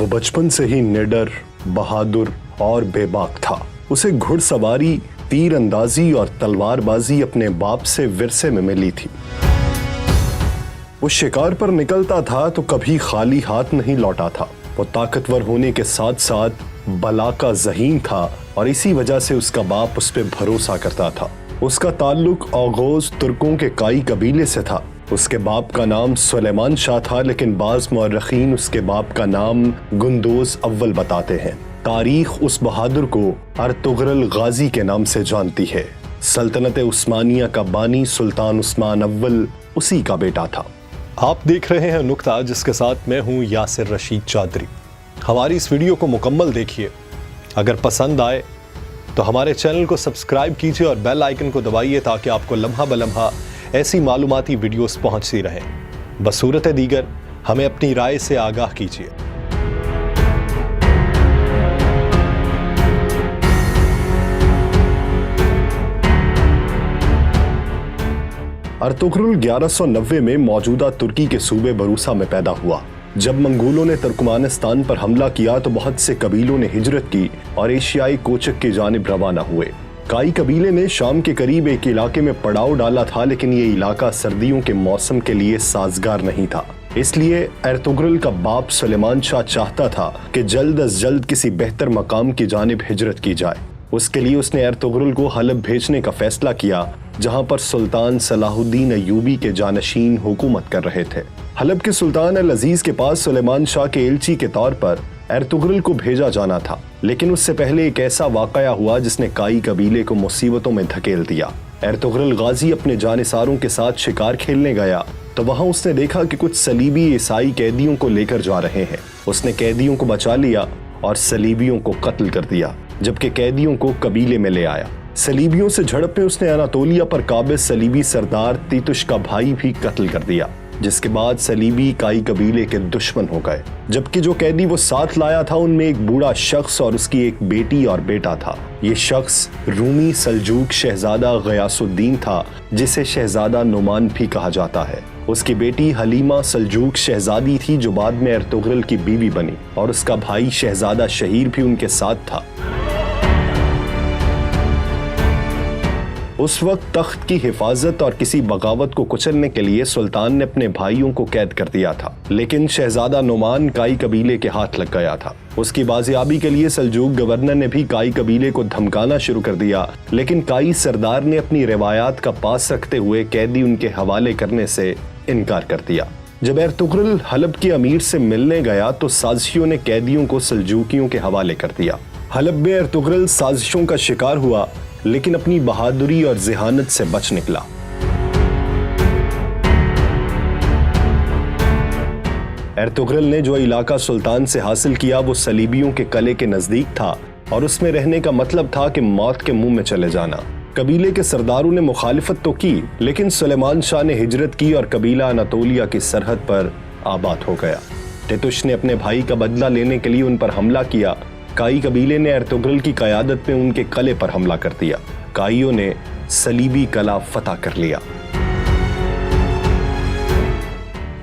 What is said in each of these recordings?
बचपन से ही निडर, बहादुर और बेबाक था। उसे घुड़सवारी, तीर अंदाजी और तलवारबाजी अपने बाप से विरसे में मिली थी। वो शिकार पर निकलता था तो कभी खाली हाथ नहीं लौटा था। वो ताकतवर होने के साथ साथ बला का ज़हीन था और इसी वजह से उसका बाप उस पर भरोसा करता था। उसका ताल्लुक औगोज़ तुर्कों के काई कबीले से था। उसके बाप का नाम सुलेमान शाह था, लेकिन बाज़ मुअर्रिखीन उसके बाप का नाम गुंदोज़ अव्वल बताते हैं। तारीख उस बहादुर को अर्तुगरुल गाजी के नाम से जानती है। सल्तनत उस्मानिया का बानी सुल्तान उस्मान अव्वल उसी का बेटा था। आप देख रहे हैं नुक्ता, जिसके साथ मैं हूं यासिर रशीद चौधरी। हमारी इस वीडियो को मुकम्मल देखिए। अगर पसंद आए तो हमारे चैनल को सब्सक्राइब कीजिए और बेल आइकन को दबाइए ताकि आपको लम्हा बलम्हा ऐसी मालूमाती वीडियोस पहुंचती रहें। बसूरत दीगर हमें अपनी राय से आगाह कीजिए। अर्तुगरुल 1190 में मौजूदा तुर्की के सूबे बरूसा में पैदा हुआ। जब मंगोलों ने तुर्कमानिस्तान पर हमला किया तो बहुत से कबीलों ने हिजरत की और एशियाई कोचक की जानिब रवाना हुए। काई कबीले ने शाम के करीब एक इलाके में पड़ाव डाला था, लेकिन ये इलाका सर्दियों के मौसम के लिए साजगार नहीं था। इसलिए अर्तुगरुल का बाप सुलेमान शाह चाहता था कि जल्द अज जल्द किसी बेहतर मकाम की जानिब हिजरत की जाए। उसके लिए उसने अर्तुगरुल को हलब भेजने का फैसला किया, जहां पर सुल्तान सलाहुद्दीन अय्यूबी के जानशीन हुकूमत कर रहे थे। हलब के सुल्तान अल अजीज के पास सुलेमान शाह के एलची के तौर पर अर्तुगरुल को भेजा जाना था, लेकिन उससे पहले एक ऐसा वाकया हुआ जिसने काई कबीले को मुसीबतों में धकेल दिया। अर्तुगरुल गाजी अपने जानिसारों के साथ शिकार खेलने गया तो वहां उसने देखा कि कुछ सलीबी ईसाई कैदियों को लेकर जा रहे हैं। उसने कैदियों को बचा लिया और सलीबियों को कत्ल कर दिया, जबकि कैदियों को कबीले में ले आया। सलीबियों से झड़प में उसने अनातोलिया पर काबिज सलीबी सरदार तीतुश का भाई भी कत्ल कर दिया, जिसके बाद सलीबी काई कबीले के दुश्मन हो गए। जबकि जो कैदी वो साथ लाया था उनमें एक बूढ़ा शख्स और उसकी एक बेटी और बेटा था। ये शख्स रूमी सल्जूक शहजादा गयासुद्दीन था, जिसे शहजादा नुमान भी कहा जाता है। उसकी बेटी हलीमा सल्जूक शहजादी थी, जो बाद में अर्तुगरुल की बीवी बनी, और उसका भाई शहजादा शहीर भी उनके साथ था। उस वक्त तख्त की हिफाजत और किसी बगावत को कुचलने के लिए सुल्तान ने अपने भाइयों को कैद कर दिया था, लेकिन शहजादा नुमान काई कबीले के हाथ लग गया था। उसकी बाजियाबी के लिए सल्जूक गवर्नर ने भी काई कबीले को धमकाना शुरू कर दिया, लेकिन काई सरदार ने अपनी रिवायात का पास रखते हुए कैदी उनके हवाले करने से इनकार कर दिया। जब अर्तुगरुल हलब के अमीर से मिलने गया तो साजिशों ने कैदियों को सल्जूकियों के हवाले कर दिया। हलब में अर्तुगरुल साजिशों का शिकार हुआ, लेकिन अपनी बहादुरी और ज़हानत से बच निकला। अर्तुगरुल ने जो इलाका सुल्तान से हासिल किया वो सलीबियों के कले के नजदीक था और उसमें रहने का मतलब था कि मौत के मुंह में चले जाना। कबीले के सरदारों ने मुखालिफत तो की, लेकिन सुलेमान शाह ने हिजरत की और कबीला अनातोलिया की सरहद पर आबाद हो गया। तीतुश ने अपने भाई का बदला लेने के लिए उन पर हमला किया। काई कबीले ने अर्तुगरुल की क़यादत में उनके कले पर हमला कर दिया। काइयों ने सलीबी कला फतह कर लिया।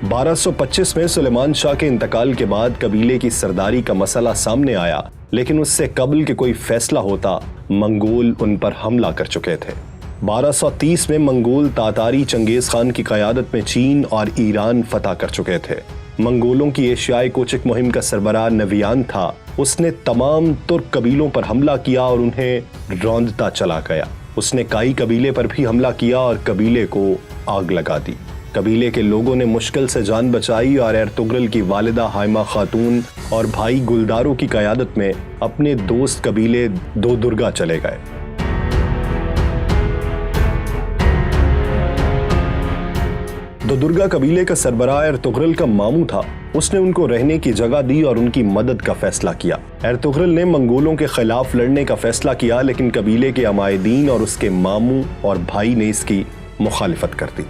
1225 में सुलेमान शाह के इंतकाल के बाद कबीले की सरदारी का मसला सामने आया, लेकिन उससे कबल के कोई फैसला होता, मंगोल उन पर हमला कर चुके थे। 1230 में मंगोल तातारी चंगेज खान की क़यादत में चीन और ईरान फतह कर चुके थे। मंगोलों की एशियाई कोचक मुहिम का सरबराह नवियान था। उसने तमाम तुर्क कबीलों पर हमला किया और उन्हें रौंदता चला गया। उसने काई कबीले पर भी हमला किया और कबीले को आग लगा दी। कबीले के लोगों ने मुश्किल से जान बचाई और अर्तुगरुल की वालिदा हाइमा खातून और भाई गुलदारों की क़यादत में अपने दोस्त कबीले दो दुर्गा चले गए। दो दुर्गा कबीले का सरबराह अर्तुगरुल का मामू था। उसने उनको रहने की जगह दी और उनकी मदद का फैसला किया। अर्तुगरुल ने मंगोलों के खिलाफ लड़ने का फैसला किया, लेकिन कबीले के अमायदीन और उसके मामू और भाई ने इसकी मुखालिफत कर दी।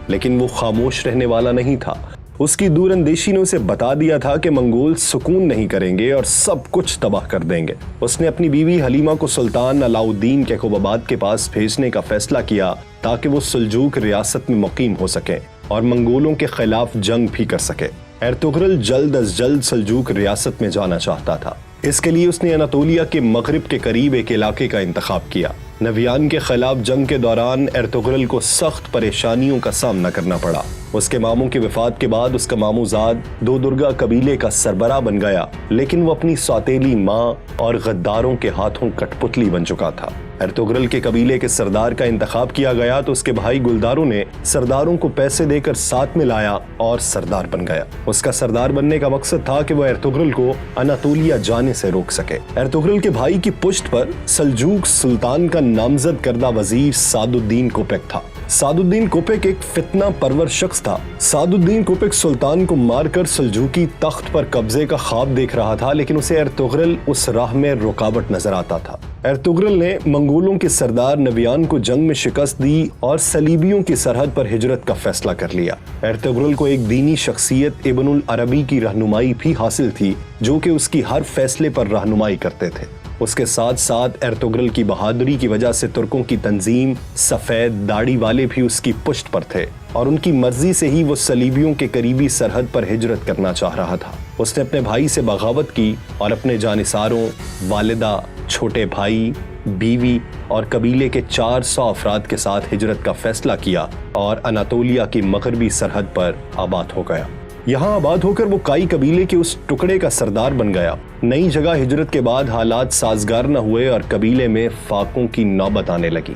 लेकिन वो खामोश रहने वाला नहीं था। उसकी दूरअंदेशी ने उसे बता दिया था कि मंगोल सुकून नहीं करेंगे और सब कुछ तबाह कर देंगे। उसने अपनी बीवी हलीमा को सुल्तान अलाउद्दीन के क़ुबाबाद के पास भेजने का फैसला किया ताकि वो सल्जूक रियासत में मुकीम हो सके और मंगोलों के खिलाफ जंग भी कर सके। एर्तुगरुल जल्द अज जल्द सल्जूक रियासत में जाना चाहता था। इसके लिए उसने अनातोलिया के मगरिब के करीब एक इलाके का इंतखाब किया। नवियान के खिलाफ जंग के दौरान एर्तुगरुल को सख्त परेशानियों का सामना करना पड़ा। उसके मामू की वफात के बाद उसका मामूजाद दो दुर्गा कबीले का सरबराह बन गया, लेकिन वो अपनी सौतेली माँ और गद्दारों के हाथों कठपुतली बन चुका था। एर्तुगरुल के कबीले के सरदार का इंतखाब किया गया तो उसके भाई गुलदारों ने सरदारों को पैसे देकर साथ में लाया और सरदार बन गया। उसका सरदार बनने का मकसद था कि वो एर्तुगरुल को अनातोलिया जाने से रोक सके। एर्तुगरुल के भाई की पुश्त पर सल्जूक सुल्तान का नामजद करदा वजीर सादुद्दीन कोपेक था। सादुद्दीन कोपेक एक फितना परवर शख्स था। सादुद्दीन कोपेक सुल्तान को मारकर सल्जूकी तख्त पर कब्जे का ख्वाब देख रहा था, लेकिन उसे एर्तुगरुल उस राह में रुकावट नजर आता था। एर्तुगरुल ने मंगोलों के सरदार नवियान को जंग में शिकस्त दी और सलीबियों की सरहद पर हिजरत का फैसला कर लिया। एर्तुगरुल को एक दीनी शख्सियत इब्नुल अरबी की रहनुमाई भी हासिल थी, जो कि उसकी हर फैसले पर रहनुमाई करते थे। उसके साथ साथ एर्तुगरुल की बहादुरी की वजह से तुर्कों की तंजीम सफेद दाढ़ी वाले भी उसकी पुश्त पर थे और उनकी मर्जी से ही वो सलीबियों के करीबी सरहद पर हिजरत करना चाह रहा था। उसने अपने भाई से बगावत की और अपने जानिसारों, वालिदा, छोटे भाई, बीवी और कबीले के 400 अफराद के साथ हिजरत का फैसला किया और अनातोलिया की मगरबी सरहद पर आबाद हो गया। यहाँ आबाद होकर वो काई कबीले के उस टुकड़े का सरदार बन गया। नई जगह हिजरत के बाद हालात साजगार न हुए और कबीले में फाकों की नौबत आने लगी।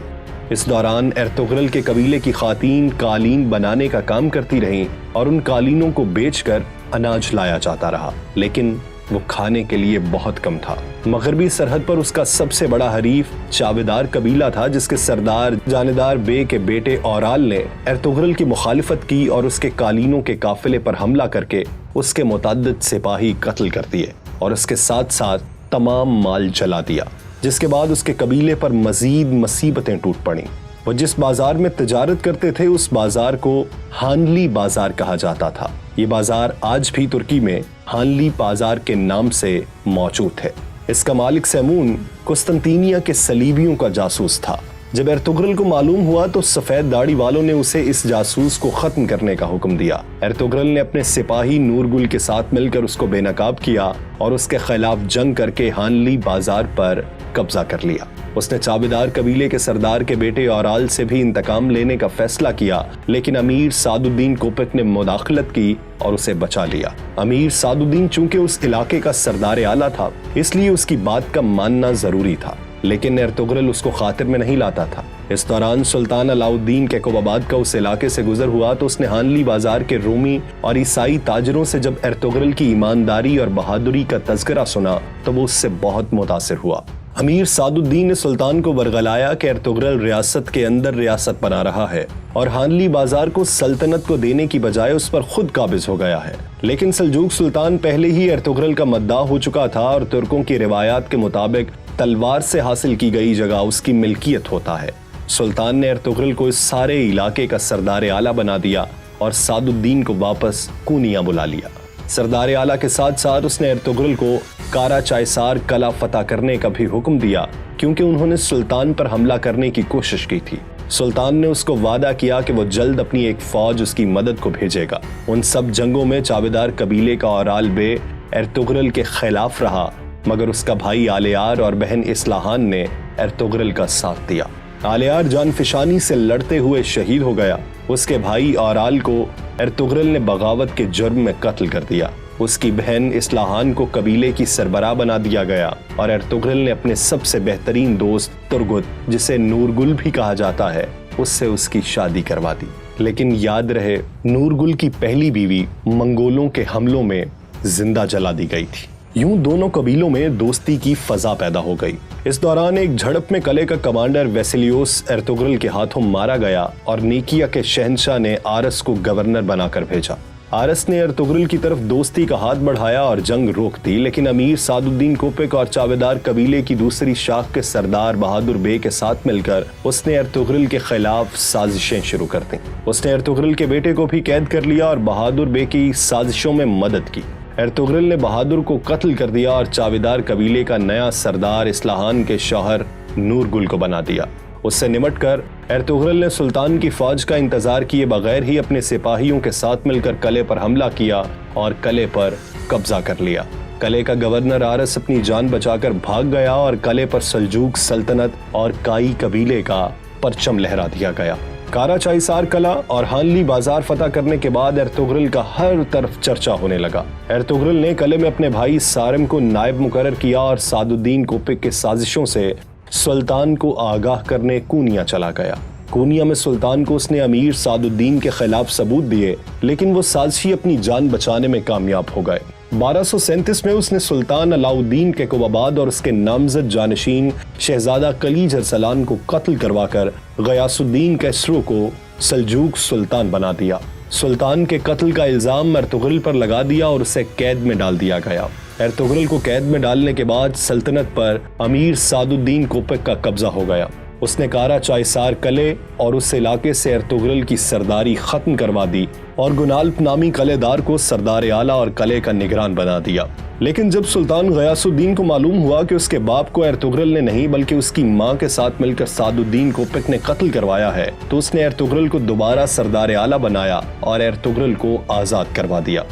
इस दौरान एर्तुगरुल के कबीले की खातीन कालीन बनाने का काम करती रहीं और उन कालीनों को बेचकर अनाज लाया जाता रहा, लेकिन वो खाने के लिए बहुत कम था। मगरबी सरहद पर उसका सबसे बड़ा हरीफ चावेदार कबीला था, जिसके सरदार जानेदार बे के बेटे औराल ने एर्तुगरुल की मुखालिफत की और उसके कालीनों के काफिले पर हमला करके उसके मुतअद्दिद सिपाही कत्ल कर दिए और उसके साथ साथ तमाम माल जला दिया, जिसके बाद उसके कबीले पर मजीद मुसीबतें टूट पड़ी। वो जिस बाजार में तिजारत करते थे उस बाजार को हानली बाजार कहा जाता था। ये बाजार आज भी तुर्की में हानली बाजार के नाम से मौजूद है। इसका मालिक सैमून कुस्तंतीनिया के सलीबियों का जासूस था। जब एर्तुगरुल को मालूम हुआ तो सफेद दाढ़ी वालों ने उसे इस जासूस को खत्म करने का हुक्म दिया। एर्तुगरुल ने अपने सिपाही नूरगुल के साथ मिलकर उसको बेनकाब किया और उसके खिलाफ जंग करके हानली बाजार पर कब्जा कर लिया। उसने चाबेदार कबीले के सरदार के बेटे औराल से भी इंतकाम लेने का फैसला किया, लेकिन अमीर सादुद्दीन कोपेक ने मुदाखलत की और उसे बचा लिया। अमीर सादुद्दीन चूंकि उस इलाके का सरदार आला था, इसलिए उसकी बात का मानना जरूरी था, लेकिन एर्तुगरुल उसको खातिर में नहीं लाता था। इस दौरान सुल्तान अलाउद्दीन कैकोबाबाद का उस इलाके से गुजर हुआ तो उसने हानली बाजार के रोमी और ईसाई ताजरों से जब एर्तुगरुल की ईमानदारी और बहादुरी का तज़किरा सुना तो वो उससे बहुत मुतासिर हुआ। अमीर सादुद्दीन ने सुल्तान को बरगलाया कि एर्तुगरुल रियासत के अंदर रियासत बना रहा है और हानली बाजार को सल्तनत को देने की बजाय उस पर खुद काबिज हो गया है। लेकिन सल्जूक सुल्तान पहले ही एर्तुगरुल का मद्दाह हो चुका था और तुर्कों की रिवायात के मुताबिक तलवार से हासिल की गई जगह उसकी मिल्कियत होता है। सुल्तान ने एर्तुगरुल को इस सारे इलाके का सरदार आला बना दिया और सादुद्दीन को वापस कूनिया बुला लिया। सरदार आला के साथ साथ उसने एर्तुगरुल को कारा चायसार कला फतह करने का भी हुक्म दिया, क्योंकि उन्होंने सुल्तान पर हमला करने की कोशिश की थी। सुल्तान ने उसको वादा किया कि वो जल्द अपनी एक फौज उसकी मदद को भेजेगा। उन सब जंगों में चावेदार कबीले का औराल बे एर्तुगरुल के खिलाफ रहा, मगर उसका भाई आलियार और बहन इस्लाहान ने एर्तुगरुल का साथ दिया। आलियार जानफिशानी से लड़ते हुए शहीद हो गया। उसके भाई औराल को एर्तुगरुल ने बगावत के जुर्म में कत्ल कर दिया। उसकी बहन इस्लाहान को कबीले की सरबराह बना दिया गया और एर्तुगरुल ने अपने सबसे बेहतरीन दोस्त तुर्गुत, जिसे नूरगुल भी कहा जाता है, उससे उसकी शादी करवा दी। लेकिन याद रहे, नूरगुल की पहली बीवी मंगोलों के हमलों में जिंदा जला दी गई थी। यूं दोनों कबीलों में दोस्ती की फजा पैदा हो गई। इस दौरान एक झड़प में कले का कमांडर वेसिलियोस एर्तुगरुल के हाथों मारा गया और नीकिया के शहंशाह ने आरस को गवर्नर बनाकर भेजा। आरस ने एर्तुगरुल की तरफ दोस्ती का हाथ बढ़ाया और जंग रोक दी, लेकिन अमीर सादुद्दीन कोपेक और चावेदार कबीले की दूसरी शाख के सरदार बहादुर बे के साथ मिलकर उसने एर्तुगरुल के खिलाफ साजिशें शुरू कर दी। उसने एर्तुगरुल के बेटे को भी कैद कर लिया और बहादुर बे की साजिशों में मदद की। एर्तुगरुल ने बहादुर को कत्ल कर दिया और चावेदार कबीले का नया सरदार इस्लाहान के शौहर नूरगुल को बना दिया। اس سے نمٹ کر ارطغرل نے سلطان کی فوج کا انتظار کیے بغیر ہی اپنے سپاہیوں کے ساتھ مل کر قلعے پر حملہ کیا اور قلعے پر قبضہ کر لیا۔ قلعے کا گورنر آرس اپنی جان بچا کر بھاگ گیا اور قلعے پر سلجوق سلطنت اور کائی قبیلے کا پرچم لہرا دیا گیا۔ کارا چائسار قلعہ اور ہانلی بازار فتح کرنے کے بعد ارطغرل کا ہر طرف چرچا ہونے لگا۔ ارطغرل نے قلعے میں اپنے بھائی سارم کو نائب مقرر کیا اور سعد الدین کوپک کے سازشوں سے سلطان کو آگاہ کرنے کونیا چلا گیا۔ کونیا میں سلطان کو اس نے امیر سعد الدین کے خلاف ثبوت دیے، لیکن وہ سازشی اپنی جان بچانے میں کامیاب ہو گئے۔ 1237 میں اس نے سلطان علاؤ الدین کیقوباد اور اس کے نامزد جانشین شہزادہ کلیج ارسلان کو قتل کروا کر غیاث الدین کیسرو کو سلجوق سلطان بنا دیا۔ سلطان کے قتل کا الزام ارطغرل پر لگا دیا اور اسے قید میں ڈال دیا گیا۔ ارطغرل کو قید میں ڈالنے کے بعد سلطنت پر امیر سعد الدین کوپک کا قبضہ ہو گیا۔ اس نے کارا چائسار قلعے اور اس علاقے سے ارطغرل کی سرداری ختم کروا دی اور گنالپ نامی قلعے دار کو سردار اعلیٰ اور قلعے کا نگران بنا دیا۔ لیکن جب سلطان غیاث الدین کو معلوم ہوا کہ اس کے باپ کو ارطغرل نے نہیں بلکہ اس کی ماں کے ساتھ مل کر سعد الدین کوپک نے قتل کروایا ہے، تو اس نے ارطغرل کو دوبارہ سردار اعلیٰ بنایا اور ارطغرل کو آزاد کروا دیا۔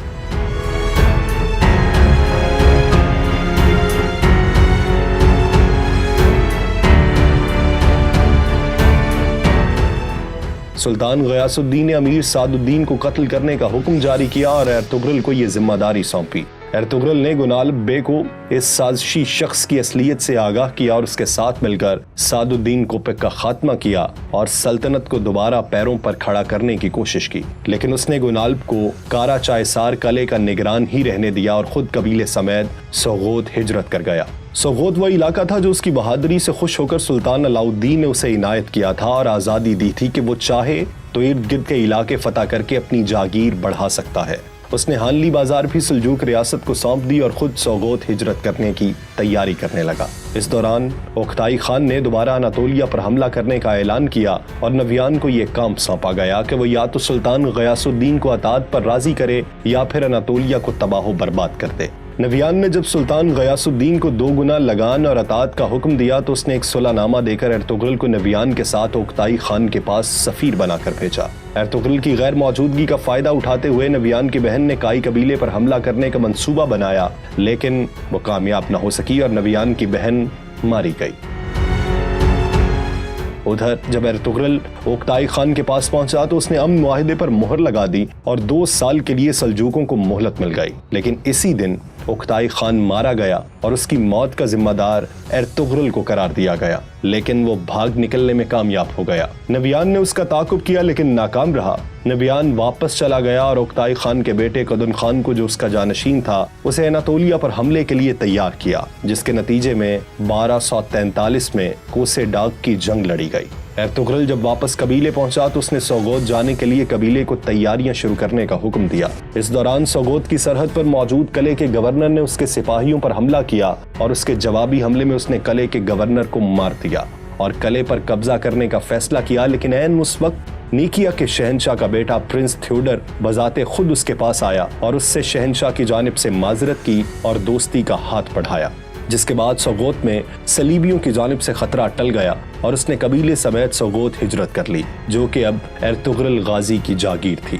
سلطان غیاث الدین نے امیر سعد الدین کو قتل کرنے کا حکم جاری کیا اور ارطغرل کو یہ ذمہ داری سونپی۔ ارطغرل نے گنالپ بے کو اس سازشی شخص کی اصلیت سے آگاہ کیا اور اس کے ساتھ مل کر سعد الدین کوپک کا خاتمہ کیا اور سلطنت کو دوبارہ پیروں پر کھڑا کرنے کی کوشش کی، لیکن اس نے گنالپ کو کارا چائسار قلعے کا نگران ہی رہنے دیا اور خود قبیلے سمیت سوغوت ہجرت کر گیا۔ سوغوت وہ علاقہ تھا جو اس کی بہادری سے خوش ہو کر سلطان علاؤ الدین نے اسے عنایت کیا تھا اور آزادی دی تھی کہ وہ چاہے تو ارد گرد کے علاقے فتح کر کے اپنی جاگیر بڑھا سکتا ہے۔ اس نے ہانلی بازار بھی سلجوق ریاست کو سونپ دی اور خود سوغوت ہجرت کرنے کی تیاری کرنے لگا۔ اس دوران اوکتائی خان نے دوبارہ اناطولیہ پر حملہ کرنے کا اعلان کیا اور نویان کو یہ کام سونپا گیا کہ وہ یا تو سلطان غیاث الدین کو اطاعت پر راضی کرے یا پھر اناطولیہ کو تباہ و برباد کر دے۔ نویان نے جب سلطان غیاث الدین کو 2 گنا لگان اور اطاعت کا حکم دیا تو اس نے ایک صلح نامہ دے کر ارطغرل کو نویان کے ساتھ اوکتائی خان کے پاس سفیر بنا کر بھیجا۔ ارطغرل کی غیر موجودگی کا فائدہ اٹھاتے ہوئے نویان کی بہن نے کائی قبیلے پر حملہ کرنے کا منصوبہ بنایا، لیکن وہ کامیاب نہ ہو سکی اور نویان کی بہن ماری گئی۔ ادھر جب ارطغرل اوکتائی خان کے پاس پہنچا تو اس نے امن معاہدے پر مہر لگا دی اور 2 سال کے لیے سلجوقوں کو مہلت مل گئی، لیکن اسی دن اوکتائی خان مارا گیا اور اس کی موت کا ذمہ دار ارطغرل کو قرار دیا گیا، لیکن وہ بھاگ نکلنے میں کامیاب ہو گیا۔ نویان نے اس کا تعاقب کیا لیکن ناکام رہا۔ نویان واپس چلا گیا اور اوکتائی خان کے بیٹے قدن خان کو جو اس کا جانشین تھا اسے اناطولیہ پر حملے کے لیے تیار کیا، جس کے نتیجے میں 1243 میں کوسے ڈاک کی جنگ لڑی گئی۔ ارطغرل جب واپس قبیلے پہنچا تو اس نے سوغوت جانے کے لیے قبیلے کو تیاریاں شروع کرنے کا حکم دیا۔ اس دوران سوغوت کی سرحد پر موجود قلعے کے گورنر نے اس کے سپاہیوں پر حملہ کیا اور اس کے جوابی حملے میں اس نے قلعے کے گورنر کو مار دیا اور قلعے پر قبضہ کرنے کا فیصلہ کیا، لیکن عین اس وقت نیکیا کے شہنشاہ کا بیٹا پرنس تھیوڈر بذات خود اس کے پاس آیا اور اس سے شہنشاہ کی جانب سے معذرت کی اور دوستی کا ہاتھ بڑھایا، جس کے بعد سوغوت میں صلیبیوں کی جانب سے خطرہ ٹل گیا اور اس نے قبیلے سمیت سوغوت ہجرت کر لی، جو کہ اب ارطغرل غازی کی جاگیر تھی۔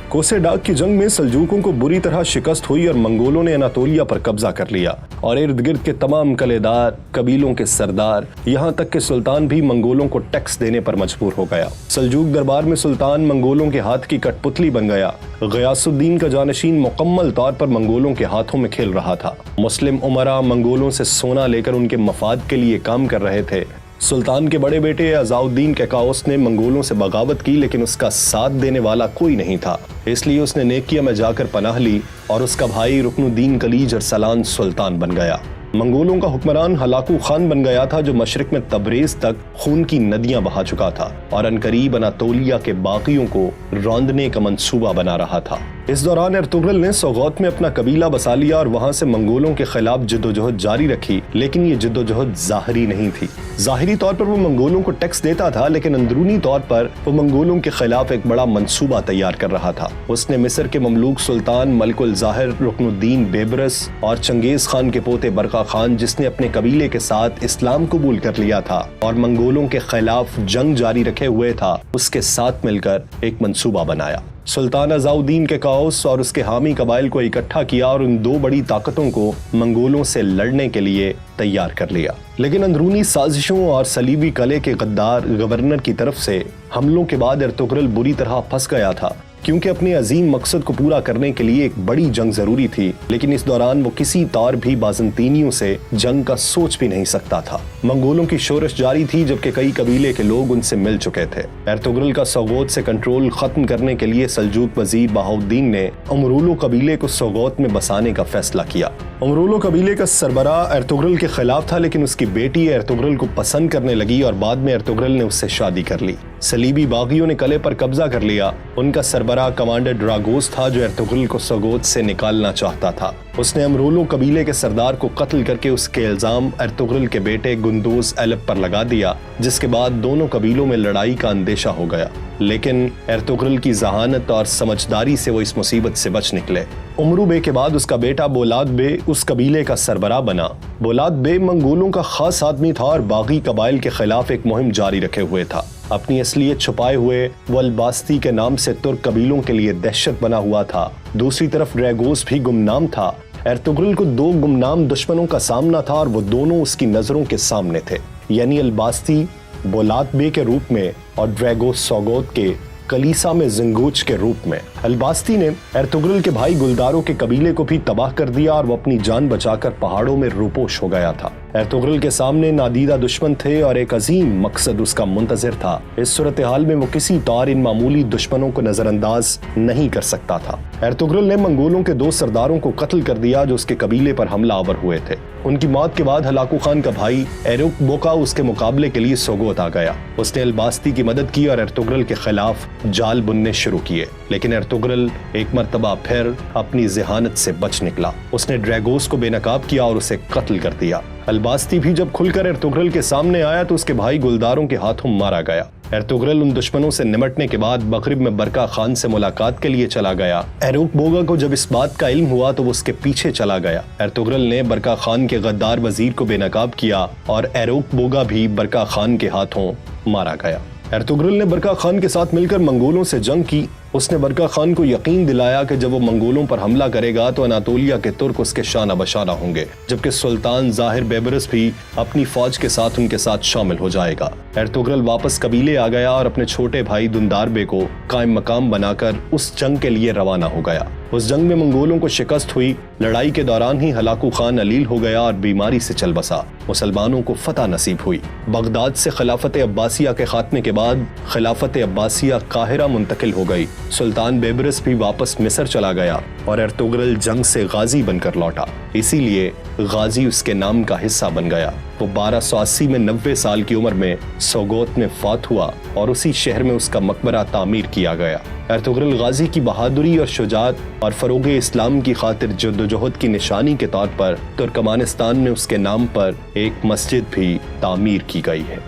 کوسے ڈاک کی جنگ میں سلجوقوں کو بری طرح شکست ہوئی اور منگولوں نے اناطولیہ پر قبضہ کر لیا اور ارد گرد کے تمام قلعے دار، قبیلوں کے سردار، یہاں تک کہ سلطان بھی منگولوں کو ٹیکس دینے پر مجبور ہو گیا۔ سلجوق دربار میں سلطان منگولوں کے ہاتھ کی کٹ پتلی بن گیا۔ غیاث الدین کا جانشین مکمل طور پر منگولوں کے ہاتھوں میں کھیل رہا تھا۔ مسلم امراء منگولوں سے سونا لے کر ان کے مفاد کے لیے کام کر رہے تھے۔ سلطان کے بڑے بیٹے عزاء الدین کیکاؤس نے منگولوں سے بغاوت کی، لیکن اس کا ساتھ دینے والا کوئی نہیں تھا، اس لیے اس نے نیکیا میں جا کر پناہ لی اور اس کا بھائی رکن الدین کلیج ارسلان سلطان بن گیا۔ منگولوں کا حکمران ہلاکو خان بن گیا تھا، جو مشرق میں تبریز تک خون کی ندیاں بہا چکا تھا اور عنقریب اناطولیہ کے باقیوں کو روندنے کا منصوبہ بنا رہا تھا۔ इस दौरान अर्तुगरुल ने सोगोत में अपना कबीला बसा लिया और वहां से मंगोलों के खिलाफ जद्दोजहद जारी रखी, लेकिन ये जद्दोजहद ज़ाहिरी नहीं थी। ज़ाहिरी तौर पर वो मंगोलों को टैक्स देता था, लेकिन अंदरूनी तौर पर वो मंगोलों के खिलाफ एक बड़ा मंसूबा तैयार कर रहा था। उसने मिस्र के ममलूक सुल्तान मलिकुल ज़ाहिर रुकनुद्दीन बेबरस और चंगेज खान के पोते बरका खान, जिसने अपने कबीले के साथ इस्लाम कबूल कर लिया था और मंगोलों के खिलाफ जंग जारी रखे हुए था, उसके साथ मिलकर एक मंसूबा बनाया। सुल्तान अज़ाउद्दीन के काउस और उसके हामी कबाइल को इकट्ठा किया और उन दो बड़ी ताकतों को मंगोलों से लड़ने के लिए तैयार कर लिया। लेकिन अंदरूनी साजिशों और सलीबी कले के गद्दार गवर्नर की तरफ से हमलों के बाद अर्तुगरुल बुरी तरह फंस गया था, क्योंकि अपने अजीम मकसद को पूरा करने के लिए एक बड़ी जंग जरूरी थी। लेकिन इस दौरान वो किसी तौर भी बाज़ंतीनियों से जंग का सोच भी नहीं सकता था। मंगोलों की शोरश जारी थी, जबकि कई कबीले के लोग उनसे मिल चुके थे। अर्तुगरुल का सोगोत से कंट्रोल खत्म करने के लिए सल्जूक वजीर बहाउद्दीन ने उमरूलो कबीले को सोगोत में बसाने का फैसला किया। उमरूलो कबीले का सरबराह अर्तुगरुल के खिलाफ था, लेकिन उसकी बेटी अर्तुगरुल को पसंद करने लगी और बाद में अर्तुगरुल ने उससे शादी कर ली। सलीबी बागियों ने किले पर कब्जा कर लिया। उनका सरबराह कमांडर ड्रागोस था, जो अर्तुगरुल को सोगोत से निकालना चाहता था। उसने अमरूलो कबीले के सरदार को कत्ल करके उसके इल्जाम अर्तुगरुल के बेटे गुंदोज एलब पर लगा दिया, जिसके बाद दोनों कबीलों में लड़ाई का अंदेशा हो गया। लेकिन अर्तुगरुल की जहानत और समझदारी से वो इस मुसीबत से बच निकले। उमरू बे के बाद उसका बेटा बोलाद बे उस कबीले का सरबराह बना। बोलाद बे मंगोलों का खास आदमी था और बागी कबाइल के खिलाफ एक मुहिम जारी रखे हुए था। अपनी असलियत छुपाए हुए वो अल्बास्ती के नाम से तुर्क कबीलों के लिए दहशत बना हुआ था। दूसरी तरफ ड्रैगोस भी गुमनाम था। अर्तुगरुल को दो गुमनाम दुश्मनों का सामना था और वो दोनों उसकी नजरों के सामने थे, यानी अल्बास्ती बोलाद बे के रूप में और ड्रैगोस सोगोत के कलीसा में जिंगूच के रूप में। अल्बास्ती ने अर्तुगरुल के भाई गुलदारों के कबीले को भी तबाह कर दिया और वो अपनी जान बचाकर पहाड़ों में रूपोश हो गया था। अर्तुगरुल के सामने नादीदा दुश्मन थे और एक अजीम मकसद उसका मुंतजिर था। इस सूरत हाल में वो किसी तौर इन मामूली दुश्मनों को नजरअंदाज नहीं कर सकता था। अर्तुगरुल ने मंगोलों के दो सरदारों को कत्ल कर दिया जो उसके कबीले पर हमला आवर हुए थे। उनकी मौत के बाद हलाकू खान का भाई एरुक बोका उसके मुकाबले के लिए सोगोत आ गया। उसने अल्बास्ती की मदद की और अर्तुगरुल के खिलाफ जाल बुनने शुरू किए, लेकिन अर्तुगरुल एक मर्तबा फिर अपनी ज़हानत से बच निकला। उसने ड्रैगोस को बेनकाब किया और उसे कत्ल कर दिया। अल्बास्ती भी जब खुलकर अर्तुगरुल के सामने आया तो उसके भाई गुलदारों के हाथों मारा गया। अर्तुगरुल उन दुश्मनों से निमटने के बाद मगरिब में बरका खान से मुलाकात के लिए चला गया। एरुक बोगा को जब इस बात का इल्म हुआ तो वो उसके पीछे चला गया। अर्तुगरुल ने बरका खान के गद्दार वजीर को बेनकाब किया और एरुक बोगा भी बरका खान के हाथों मारा गया। अर्तुगरुल ने बरका खान के साथ मिलकर मंगोलों से जंग की। उसने बरका खान को यकीन दिलाया कि जब वो मंगोलों पर हमला करेगा तो अनातोलिया के तुर्क उसके शाना बशाना होंगे, जबकि सुल्तान ज़ाहिर बेबरस भी अपनी फौज के साथ उनके साथ शामिल हो जाएगा। अर्तुगरुल वापस कबीले आ गया और अपने छोटे भाई दुंदारबे को कायम मकाम बनाकर उस जंग के लिए रवाना हो गया। उस जंग में मंगोलों को शिकस्त हुई। लड़ाई के दौरान ही हलाकू खान अलील हो गया और बीमारी से चल बसा। मुसलमानों को फतह नसीब हुई। बगदाद से खिलाफत अब्बासिया के खात्मे के बाद खिलाफत अब्बासिया काहिरा मुंतकिल हो गई। सुल्तान बेबरस भी वापस मिस्र चला गया और अर्तुगरुल जंग से गाजी बनकर लौटा, इसीलिए गाजी उसके नाम का हिस्सा बन गया। वो 1280 में 90 साल की उम्र में सोगोत में फात हुआ और उसी शहर में उसका मकबरा तामीर किया गया। अर्तुगरुल गाजी की बहादुरी और शुजाअत और फरोग इस्लाम की खातिर जद्दोजहद की निशानी के तौर पर तुर्कमानिस्तान में उसके नाम पर एक मस्जिद भी तामीर की गई है।